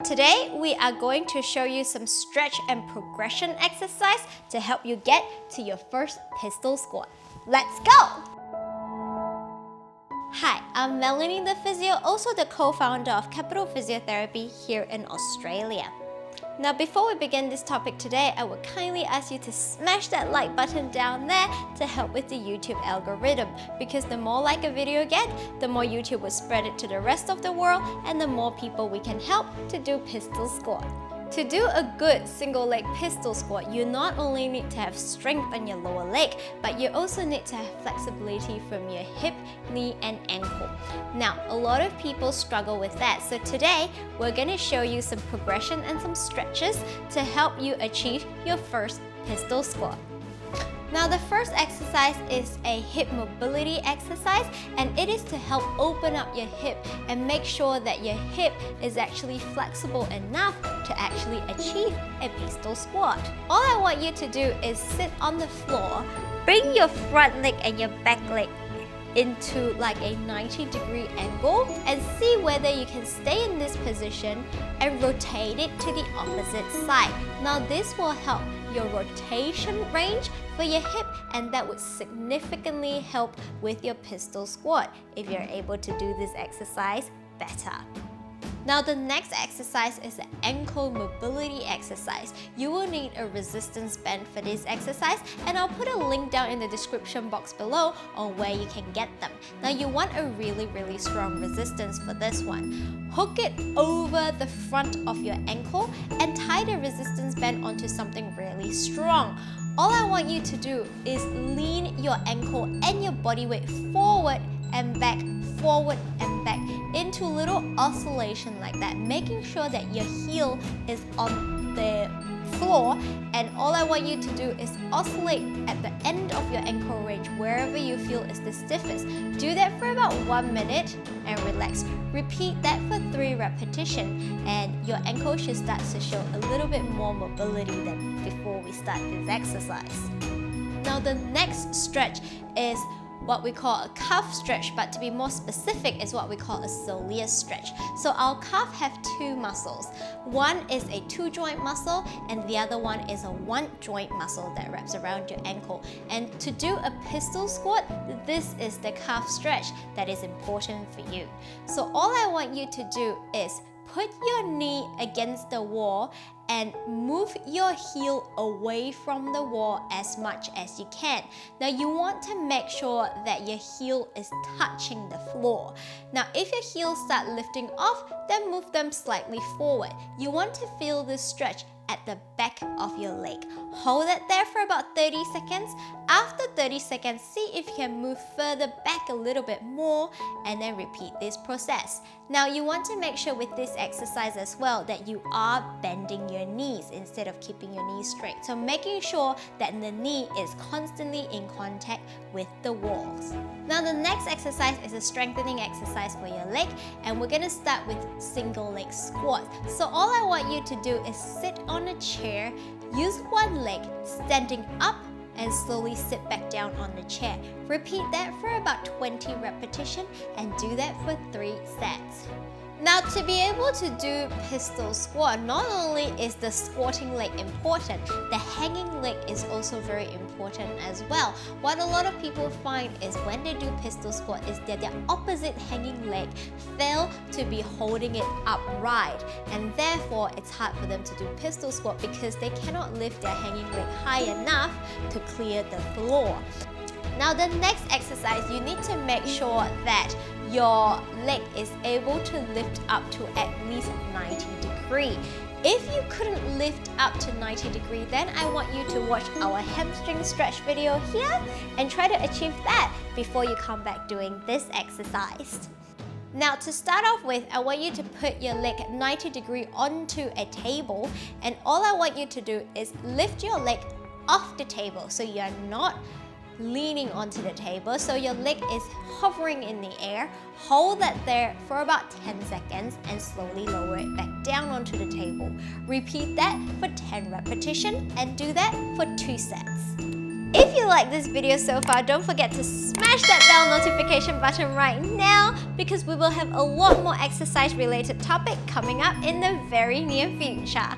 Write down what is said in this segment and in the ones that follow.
Today, we are going to show you some stretch and progression exercise to help you get to your first pistol squat. Let's go! Hi, I'm Melanie the Physio, also the co-founder of Capital Physiotherapy here in Australia. Now, before we begin this topic today, I would kindly ask you to smash that like button down there to help with the YouTube algorithm, because the more like a video gets, the more YouTube will spread it to the rest of the world and the more people we can help to do pistol squat. To do a good single leg pistol squat, you not only need to have strength on your lower leg, but you also need to have flexibility from your hip, knee and ankle. Now, a lot of people struggle with that, so today we're going to show you some progression and some stretches to help you achieve your first pistol squat. Now, the first exercise is a hip mobility exercise, and it is to help open up your hip and make sure that your hip is actually flexible enough to actually achieve a pistol squat. All I want you to do is sit on the floor, bring your front leg and your back leg into like a 90-degree angle and see whether you can stay in this position and rotate it to the opposite side. Now, this will help your rotation range for your hip, and that would significantly help with your pistol squat if you're able to do this exercise better. Now, the next exercise is the ankle mobility exercise. You will need a resistance band for this exercise, and I'll put a link down in the description box below on where you can get them. Now, you want a really strong resistance for this one. Hook it over the front of your ankle and tie the resistance band onto something really strong. All I want you to do is lean your ankle and your body weight forward and back, forward and back into little oscillation like that, making sure that your heel is on the floor, and all I want you to do is oscillate at the end of your ankle range wherever you feel is the stiffest. Do that for about 1 minute and relax. Repeat that for 3 repetitions and your ankle should start to show a little bit more mobility than before we start this exercise. Now, the next stretch is what we call a calf stretch, but to be more specific is what we call a soleus stretch. So our calf have 2 muscles. One is a 2-joint muscle and the other one is a 1-joint muscle that wraps around your ankle. And to do a pistol squat, this is the calf stretch that is important for you. So all I want you to do is put your knee against the wall and move your heel away from the wall as much as you can. Now, you want to make sure that your heel is touching the floor. Now, if your heels start lifting off, then move them slightly forward. You want to feel this stretch at the back of your leg. Hold it there for about 30 seconds. After 30 seconds, see if you can move further back a little bit more and then repeat this process. Now, you want to make sure with this exercise as well that you are bending your knees instead of keeping your knees straight. So making sure that the knee is constantly in contact with the walls. Now, the next exercise is a strengthening exercise for your leg, and we're gonna start with single leg squats. So all I want you to do is sit on a chair, use one leg, standing up and slowly sit back down on the chair. Repeat that for about 20 repetitions and do that for 3 sets. Now, to be able to do pistol squat, not only is the squatting leg important, the hanging leg is also very important as well. What a lot of people find is when they do pistol squat is that their opposite hanging leg fail to be holding it upright, and therefore it's hard for them to do pistol squat because they cannot lift their hanging leg high enough to clear the floor. Now, the next exercise, you need to make sure that your leg is able to lift up to at least 90 degrees. If you couldn't lift up to 90 degrees, then I want you to watch our hamstring stretch video here and try to achieve that before you come back doing this exercise. Now, to start off with, I want you to put your leg 90 degrees onto a table, and all I want you to do is lift your leg off the table so you're not leaning onto the table, so your leg is hovering in the air. Hold that there for about 10 seconds and slowly lower it back down onto the table. Repeat that for 10 repetitions and do that for 2 sets. If you like this video so far, don't forget to smash that bell notification button right now because we will have a lot more exercise related topic coming up in the very near future.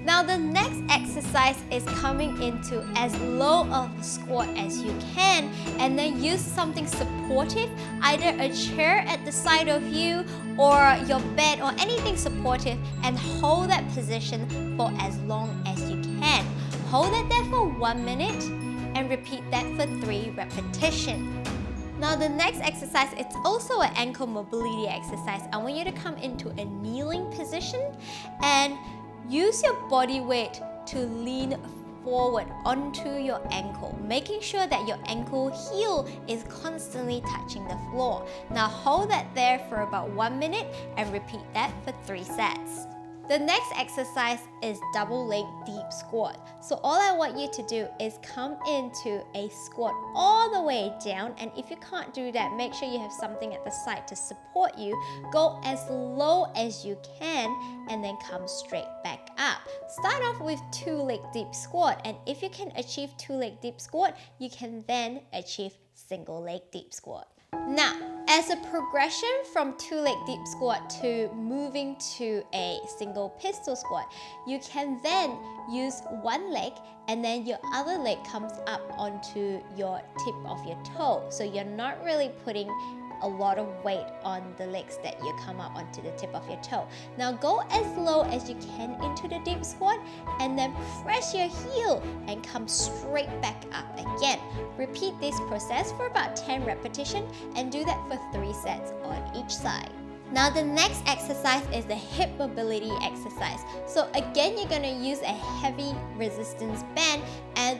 Now the next exercise is coming into as low of a squat as you can, and then use something supportive, either a chair at the side of you or your bed or anything supportive, and hold that position for as long as you can. Hold it there for 1 minute and repeat that for 3 repetitions. Now the next exercise, it's also an ankle mobility exercise. I want you to come into a kneeling position and use your body weight to lean forward onto your ankle, making sure that your ankle heel is constantly touching the floor. Now hold that there for about 1 minute and repeat that for 3 sets. The next exercise is double leg deep squat. So all I want you to do is come into a squat all the way down, and if you can't do that, make sure you have something at the side to support you. Go as low as you can and then come straight back up. Start off with 2 leg deep squat, and if you can achieve 2 leg deep squat, you can then achieve single leg deep squat. Now, as a progression from 2 leg deep squat to moving to a single pistol squat, you can then use one leg and then your other leg comes up onto your tip of your toe. So you're not really putting a lot of weight on the legs that you come up onto the tip of your toe. Now go as low as you can into the deep squat and then press your heel and come straight back up again. Repeat this process for about 10 repetitions and do that for 3 sets on each side. Now the next exercise is the hip mobility exercise. So again, you're going to use a heavy resistance band and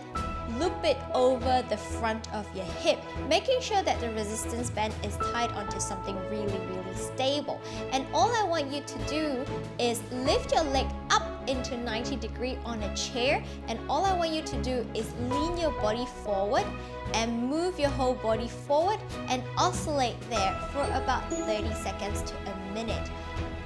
loop it over the front of your hip, making sure that the resistance band is tied onto something really stable. And all I want you to do is lift your leg up into 90 degrees on a chair, and all I want you to do is lean your body forward and move your whole body forward and oscillate there for about 30 seconds to a minute.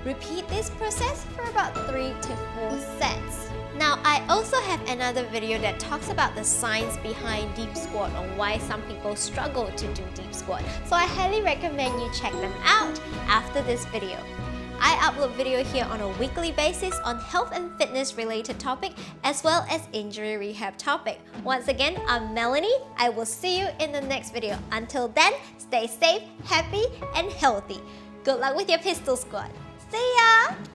Repeat this process for about 3 to 4 sets. Now, I also have another video that talks about the science behind deep squat on why some people struggle to do deep squat. So I highly recommend you check them out after this video. I upload video here on a weekly basis on health and fitness related topic as well as injury rehab topic. Once again, I'm Melanie. I will see you in the next video. Until then, stay safe, happy and healthy. Good luck with your pistol squat. See ya!